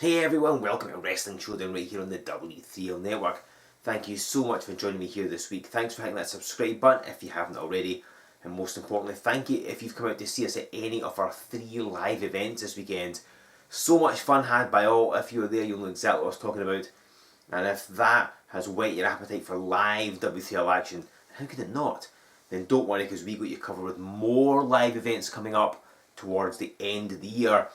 Hey everyone, welcome to Wrestling Showdown right here on the W3L network. Thank you so much for joining me here this week. Thanks for hitting that subscribe button if you haven't already. And most importantly, thank you if you've come out to see us at any of our 3 live events this weekend. So much fun had by all. If you were there, you'll know exactly what I was talking about. And if that has whet your appetite for live W3L action, how could it not? Then don't worry, because we got you covered with more live events coming up towards the end of the year.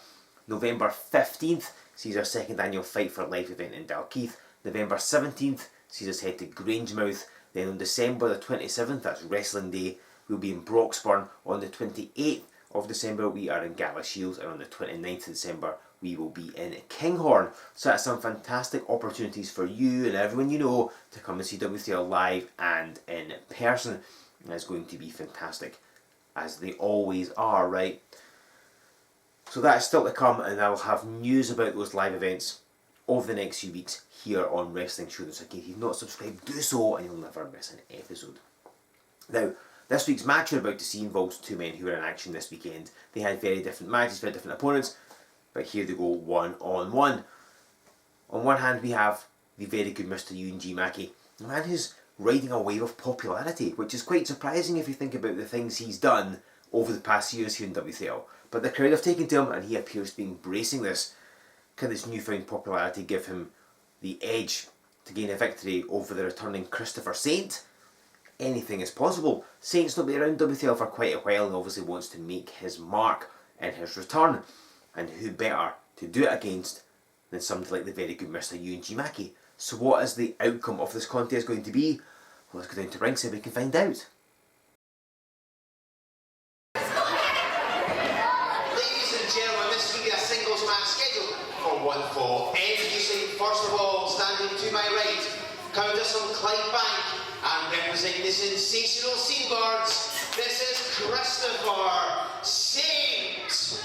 November 15th sees our second annual Fight for Life event in Dalkeith. November 17th sees us head to Grangemouth. Then on December the 27th, that's Wrestling Day, we'll be in Broxburn. On the 28th of December, we are in Gala Shields. And on the 29th of December, we will be in Kinghorn. So that's some fantastic opportunities for you and everyone you know to come and see W3L live and in person. And it's going to be fantastic, as they always are, right? So that's still to come, and I'll have news about those live events over the next few weeks here on Wrestling Showdown. So if you've not subscribed, do so, and you'll never miss an episode. Now, this week's match you're about to see involves 2 men who were in action this weekend. They had very different matches, very different opponents, but here they go one-on-one. On one hand, we have the very good Mr. Euan Mackie, a man who's riding a wave of popularity, which is quite surprising if you think about the things he's done over the past years here in W3L. But the crowd have taken to him, and he appears to be embracing this. Can this newfound popularity give him the edge to gain a victory over the returning Christopher Saynt? Anything is possible. Saynt's not been around W3L for quite a while and obviously wants to make his mark in his return. And who better to do it against than somebody like the very good Mr. Euan Mackie? So what is the outcome of this contest going to be? Well, let's go down to ringside and we can find out. First of all, standing to my right, Countess from Clydebank, and representing the sensational Seabirds, this is Christopher Saynt.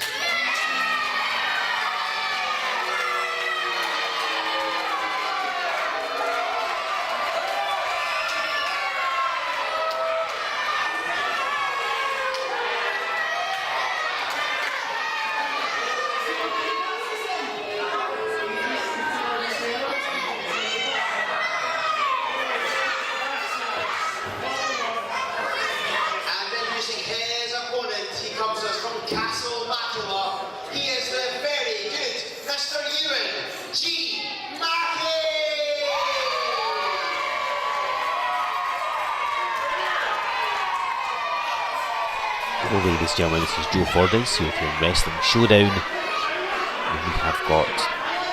Hello ladies and gentlemen, this is Joe Fordyce here with Wrestling Showdown, and we have got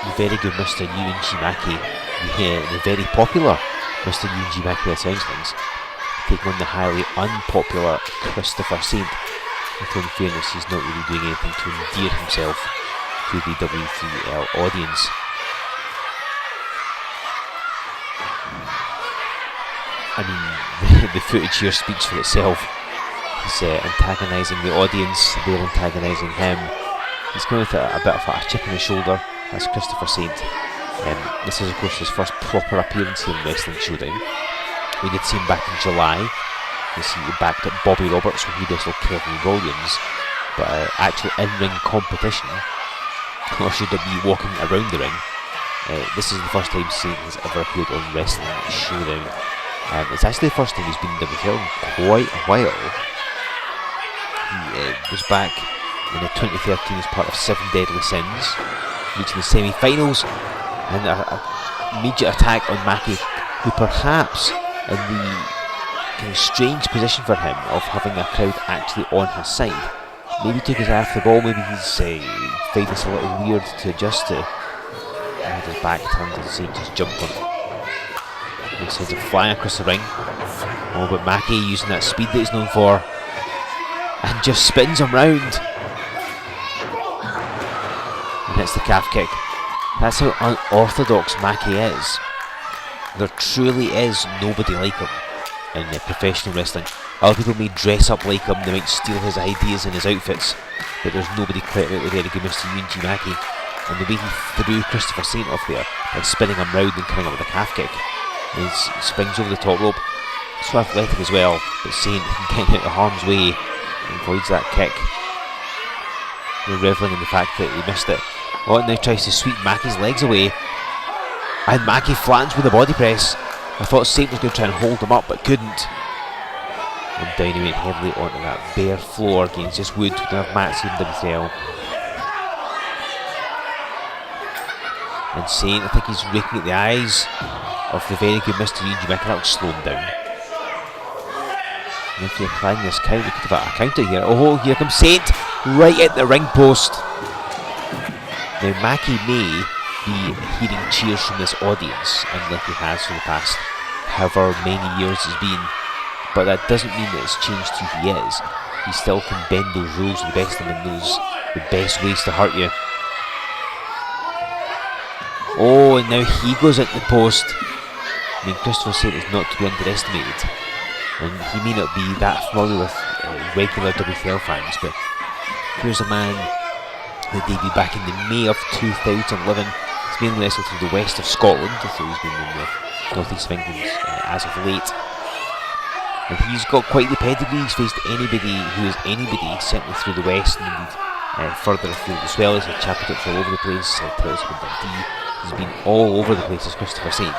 the very good Mr. Euan Mackie, the very popular Mr. Euan Mackie, that sounds things, taking on the highly unpopular Christopher Saynt. Although in fairness, he's not really doing anything to endear himself to the W3L audience. I mean, the footage here speaks for itself. He's antagonising the audience, they're antagonising him. He's going with a bit of a chip on his shoulder. That's Christopher Saynt. This is of course his first proper appearance here in Wrestling Showdown. We did see him back in July. We see him backed at Bobby Roberts when he wrestled Kevin Williams. But actual in-ring competition, or should it be walking around the ring, this is the first time Saynt has ever appeared on Wrestling Showdown. It's actually the first time he's been in WTL in quite a while. He was back in the 2013 as part of 7 Deadly Sins, reaching the semi-finals, and an immediate attack on Mackie, who perhaps in the kind of strange position for him of having a crowd actually on his side, maybe took his eye off the ball, maybe he's finding this a little weird to adjust to, and had his back turned and Saynt just jumped on it. He sends him flying across the ring. Oh, but Mackie using that speed that he's known for, and just spins him round and hits the calf kick. That's how unorthodox Mackie is. There truly is nobody like him in professional wrestling. Other people may dress up like him, they might steal his ideas and his outfits, but there's nobody quite like the very good Mr. Euan Mackie. And the way he threw Christopher Saynt off there by spinning him round and coming up with a calf kick, he springs over the top rope. So athletic as well, but Saynt getting out of harm's way avoids that kick. You're revelling in the fact that he missed it. Oh, and now tries to sweep Mackie's legs away. And Mackie flattens with a body press. I thought Saynt was going to try and hold him up, but couldn't. And down he went heavily onto that bare floor against just wood. We don't have mats here in W3L. And Saynt, I think he's raking at the eyes of the very good Mr. Euan. That'll slow him down. And if you're applying this count, we could have a counter here. Oh, here comes Saynt, right at the ring post. Now Mackie may be hearing cheers from this audience, unlike he has for the past however many years it's been, but that doesn't mean that it's changed who he is. He still can bend those rules to the best of him and knows the best ways to hurt you. Oh, and now he goes into the post. I mean, Christopher Saynt is not to be underestimated, and he may not be that familiar with regular W3L fans, but here's a man who debuted back in the May of 2011. He's mainly wrestled through the west of Scotland, although he's been in the northeast of England as of late. And he's got quite the pedigree. He's faced anybody who is anybody, certainly through the west and indeed further afield as well. He's had championships all over the place, titles with Dundee. He's been all over the place as Christopher Saynt.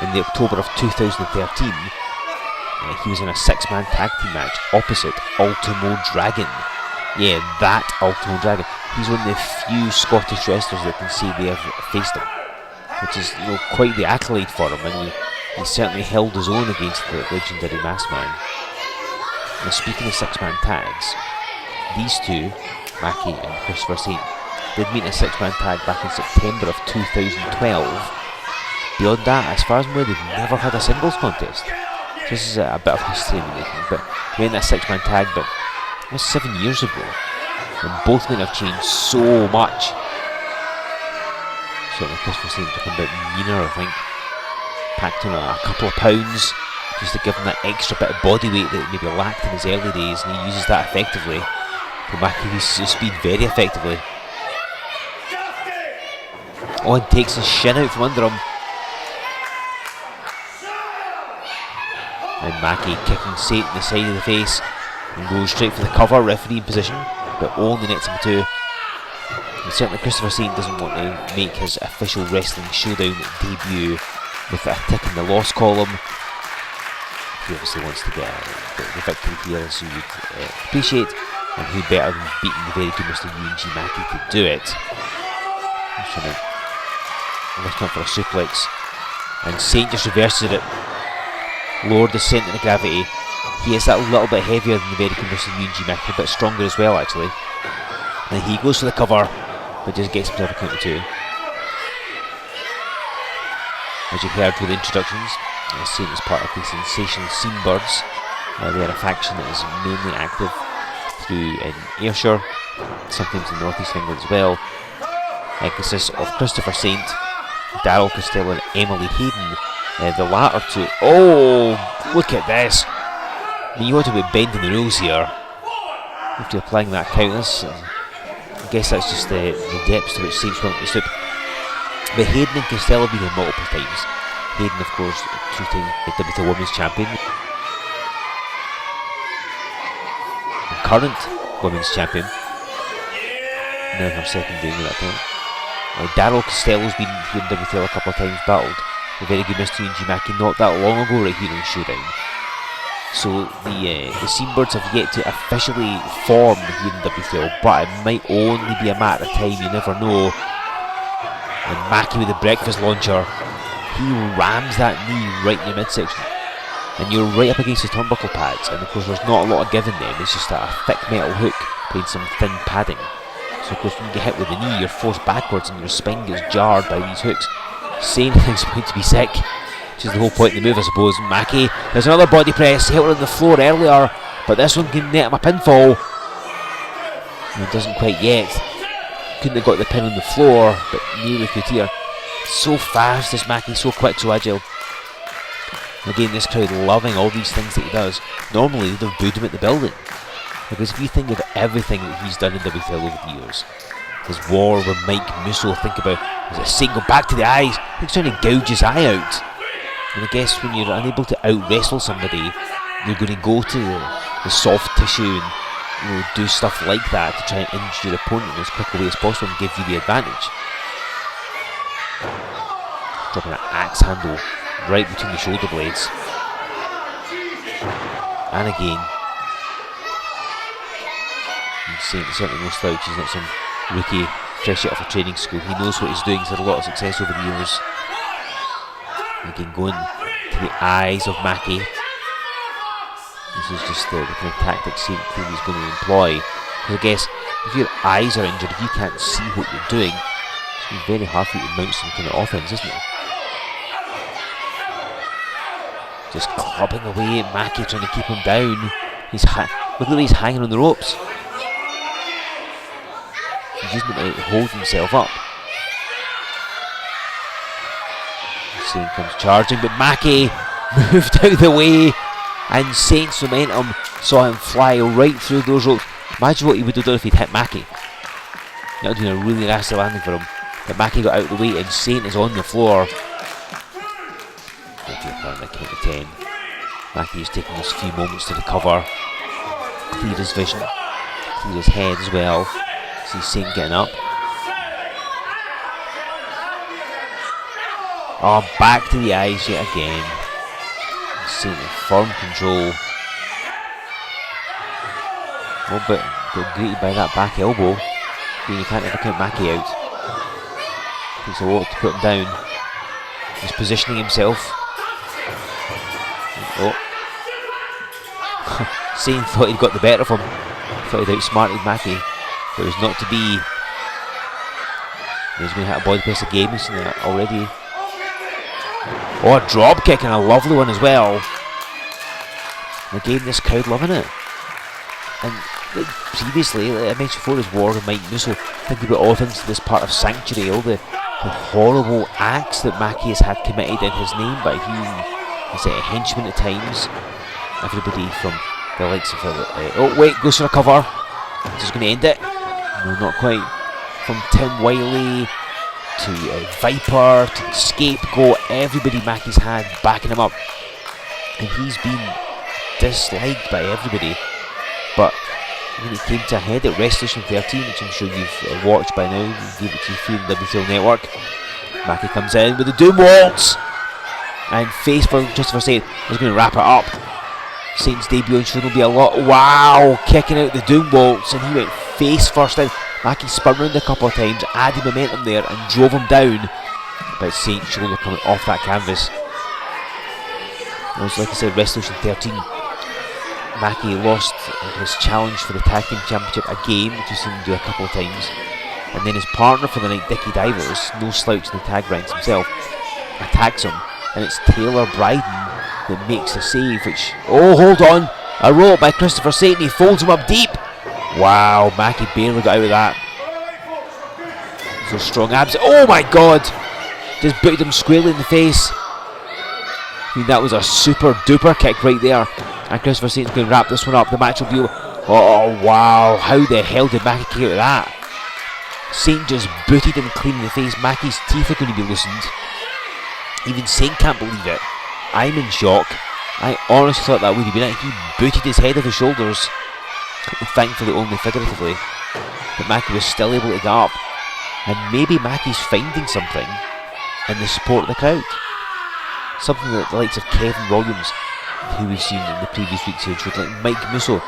In the October of 2013, he was in a 6-man tag team match opposite Ultimo Dragon. Yeah, that Ultimo Dragon. He's one of the few Scottish wrestlers that can say they have faced him, which is, you know, quite the accolade for him, and he certainly held his own against the legendary Masked Man. Now, speaking of 6-man tags, these two, Mackie and Christopher Saynt, did meet in a 6-man tag back in September of 2012. Beyond that, as far as I'm aware, they've never had a singles contest. So this is a bit of history in the making, but they went in that 6-man tag, but it was 7 years ago, and both men have changed so much. Certainly Christopher Saynt looking a bit meaner, I think. Packed on a couple of pounds just to give him that extra bit of body weight that maybe lacked in his early days, and he uses that effectively. But Mackie uses his speed very effectively. Oh, and takes his shin out from under him. And Mackie kicking Saynt in the side of the face and goes straight for the cover, referee in position, but only nets him two. And certainly Christopher Saynt doesn't want to make his official wrestling showdown debut with a tick in the loss column. He obviously wants to get the victory here, as you would appreciate, and who better than beating the very good Mr. Euan Mackie to do it. I'm trying to lift up for a suplex, and Saynt just reverses it. Lowered the centre of gravity. He is that little bit heavier than the very good Mr. Euan Mackie, a bit stronger as well actually. And he goes for the cover, but just gets himself a count of two. As you heard with the introductions, Saynt is part of the sensational Scene Birds. They are a faction that is mainly active through in Ayrshire, sometimes in the northeast of England as well. It consists of Christopher Saynt, Darryl Costello and Emily Hayden. The latter two, oh, look at this. I mean, you want to be bending the rules here. After applying that count, I guess that's just the depths to which Saynt's willing to stoop. But Hayden and Costello have been here multiple times. Hayden, of course, 2-time W3L Women's Champion. And current Women's Champion. Now her second doing at that time. Darryl Costello's been here in W3L a couple of times, battled the very good Mr. Euan Mackie not that long ago right here in Showdown. So the Scene Birds have yet to officially form here in W3L, but it might only be a matter of time, you never know. And Mackie with the breakfast launcher, he rams that knee right in your midsection, and you're right up against the turnbuckle pads, and of course there's not a lot of give in them, it's just a thick metal hook playing some thin padding. So of course when you get hit with the knee, you're forced backwards and your spine gets jarred by these hooks. Saynt is going to be sick, which is the whole point of the move, I suppose. Mackie, there's another body press, hit her on the floor earlier, but this one can net him a pinfall. And it doesn't quite yet. Couldn't have got the pin on the floor, but nearly could here. So fast this Mackie, so quick, so agile. Again, this crowd loving all these things that he does. Normally they'd have booed him at the building, because if you think of everything that he's done in WTL over the years, his war with Mike Musso, think about is a single back to the eyes, he's trying to gouge his eye out. And I guess when you're unable to out wrestle somebody, you're going to go to the soft tissue and do stuff like that to try and injure your opponent as quick a way as possible and give you the advantage. Dropping an axe handle right between the shoulder blades. And again. Saynt certainly no slouch. He's not some rookie fresh out of a training school. He knows what he's doing. He's had a lot of success over the years. Again, going to the eyes of Mackie. This is just the kind of tactic Saynt he's going to employ. Because I guess if your eyes are injured, if you can't see what you're doing, it's going to be very hard for you to mount some kind of offense, isn't it? Just clubbing away at Mackie, trying to keep him down. Look at the way he's hanging on the ropes. He's using it to hold himself up. Saynt comes charging, but Mackie moved out of the way, and Saynt's momentum saw him fly right through those ropes. Imagine what he would have done if he'd hit Mackie. That would have been a really nasty landing for him. But Mackie got out of the way, and Saynt is on the floor. Count to 10. Mackie is taking those few moments to recover, clear his vision, clear his head as well. See Saynt getting up. Oh, back to the eyes yet again. Saynt in firm control. Oh, but got greeted by that back elbow. You can't ever count Mackie out. Takes a lot to put him down. He's positioning himself. Oh. Saynt thought he'd got the better of him. Thought he'd outsmarted Mackie. But it was not to be. He's going to hit a body press again. We've seen that already. Oh, a drop kick and a lovely one as well. And again, this crowd loving it. And previously, like I mentioned before, his war with Mike Musso, thinking about all things to this part of Sanctuary, all the horrible acts that Mackie has had committed in his name by him. He's a henchman at times. Everybody from the likes of oh wait, goes for a cover. Just going to end it. No, not quite. From Tim Wiley to Viper to the Scapegoat, everybody Mackie's had backing him up, and he's been disliked by everybody. But when it came to a head at Resolution 13, which I'm sure you've watched by now, you gave it to you on the W3L network, Mackie comes in with the Doom Waltz. And face for Christopher Saynt is going to wrap it up. Saynt's debut on Showdown will be a lot. Wow, kicking out the Doom Waltz, and he went face first in. Mackie spun round a couple of times, added momentum there, and drove him down. But Saynt's shoulder coming off that canvas. It was, like I said, Resolution 13. Mackie lost his challenge for the Tag Team Championship again, which we've seen him do a couple of times. And then his partner for the night, Dickie Divers, no slouch in the tag ranks himself, attacks him. And it's Taylor Bryden that makes the save, which, oh, hold on, a roll up by Christopher Saynt, he folds him up deep. Wow, Mackie barely got out of that. So strong abs, oh my god, just booted him squarely in the face. I mean, that was a super duper kick right there, and Christopher Saynt's going to wrap this one up. The match will be over. Oh wow, how the hell did Mackie kick out of that? Saynt just booted him clean in the face. Mackie's teeth are going to be loosened. Even Saynt can't believe it. I'm in shock. I honestly thought that would have been it. He booted his head off his shoulders. Thankfully only figuratively. But Mackie was still able to get up. And maybe Mackie's finding something in the support of the crowd. Something that the likes of Kevin Williams, who we've seen in the previous weeks here, like Mike Musso,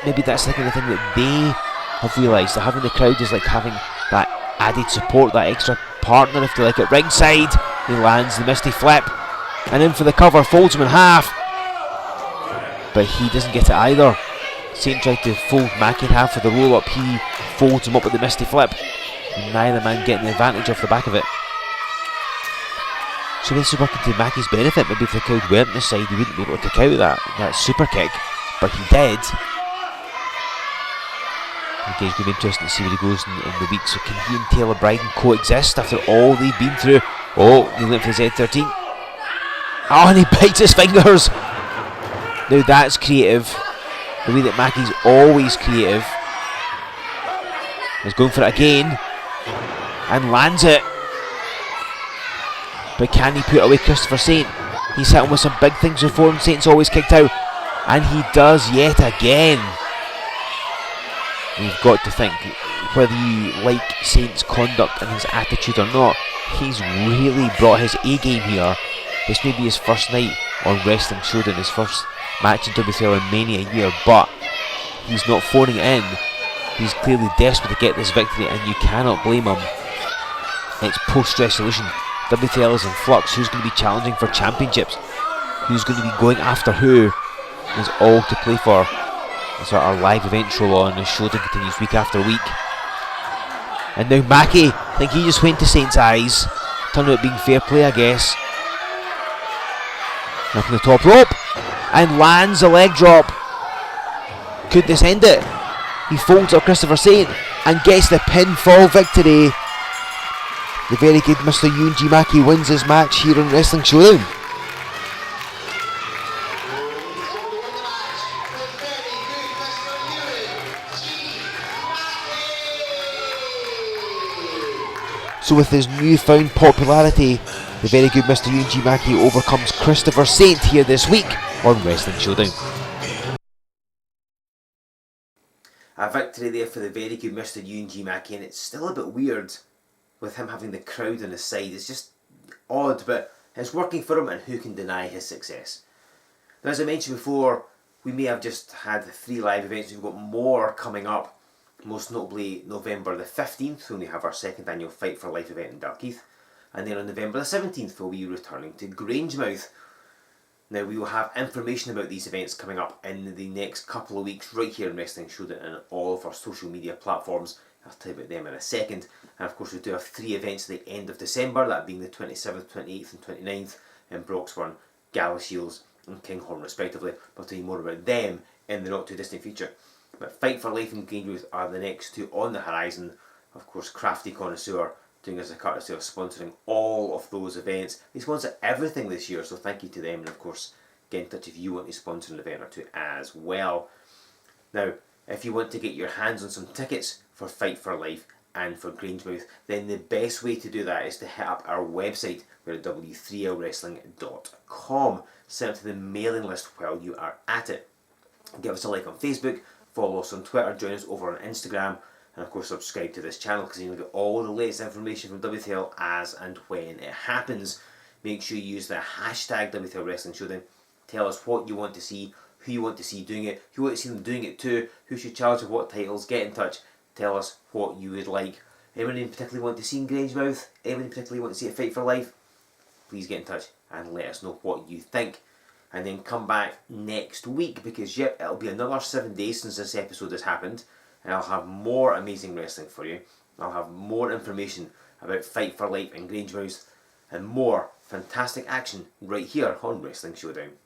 maybe that's the kind of thing that they have realised, that having the crowd is like having that added support, that extra partner, if they like, at ringside. He lands the Misty Flip, and in for the cover, folds him in half. But he doesn't get it either. Saynt tried to fold Mackie in half for the roll up, he folds him up with the Misty Flip. And neither man getting the advantage off the back of it. So this is working to Mackie's benefit. Maybe if the crowd weren't on his side, he wouldn't be able to kick out of that super kick. But he did. Okay, it's going to be interesting to see where he goes in the week. So can he and Taylor Bryden coexist after all they've been through? Oh, he went for his Z13. Oh, and he bites his fingers. Now that's creative. The way that Mackie's always creative. He's going for it again. And lands it. But can he put away Christopher Saynt? He's hit him with some big things before, and Saynt's always kicked out. And he does yet again. We've got to think, whether you like Saynt's conduct and his attitude or not, he's really brought his A game here. This may be his first night on Wrestling Showdown, his first match in W3L in many a year, but he's not phoning it in. He's clearly desperate to get this victory, and you cannot blame him. It's post-resolution. W3L is in flux. Who's going to be challenging for championships? Who's going to be going after who? Is all to play for. As our live events roll on, as Showdown continues week after week. And now Mackie, I think he just went to Saynt's eyes. Turned out being fair play, I guess. Up on the top rope, and lands a leg drop. Could this end it? He folds up Christopher Saynt and gets the pinfall victory. The very good Mr. Euan Mackie wins his match here on Wrestling Showdown. So with his newfound popularity, the very good Mr. Euan Mackie overcomes Christopher Saynt here this week on Wrestling Showdown. A victory there for the very good Mr. Euan Mackie, and it's still a bit weird with him having the crowd on his side. It's just odd, but it's working for him, and who can deny his success? Now, as I mentioned before, we may have just had 3 live events. We've got more coming up. Most notably November the 15th, when we have our 2nd annual Fight for Life event in Dalkeith. And then on November the 17th, we'll be returning to Grangemouth. Now, we will have information about these events coming up in the next couple of weeks, right here in Wrestling Showdown and on all of our social media platforms. I'll tell you about them in a second. And of course, we do have 3 events at the end of December, that being the 27th, 28th and 29th in Broxburn, Galashiels and Kinghorn respectively. I'll tell you more about them in the not too distant future. But Fight for Life and Grangemouth are the next 2 on the horizon. Of course, Crafty Connoisseur doing us a courtesy of sponsoring all of those events. They sponsor everything this year, so thank you to them. And of course, get in touch if you want to sponsor an event or 2 as well. Now, if you want to get your hands on some tickets for Fight for Life and for Grangemouth, then the best way to do that is to hit up our website. We're at W3LWrestling.com. Sign up to the mailing list while you are at it. Give us a like on Facebook. Follow us on Twitter, join us over on Instagram, and of course subscribe to this channel because you'll get all the latest information from W3L as and when it happens. Make sure you use the hashtag W3L Wrestling Showdown. Tell us what you want to see, who you want to see doing it, who you want to see them doing it to, who should challenge with what titles. Get in touch, tell us what you would like. Anyone in particular want to see in Grangemouth? Anyone in particular want to see a Fight for Life? Please get in touch and let us know what you think. And then come back next week because, yep, it'll be another 7 days since this episode has happened. And I'll have more amazing wrestling for you. I'll have more information about Fight for Life and Grangemouth and more fantastic action right here on Wrestling Showdown.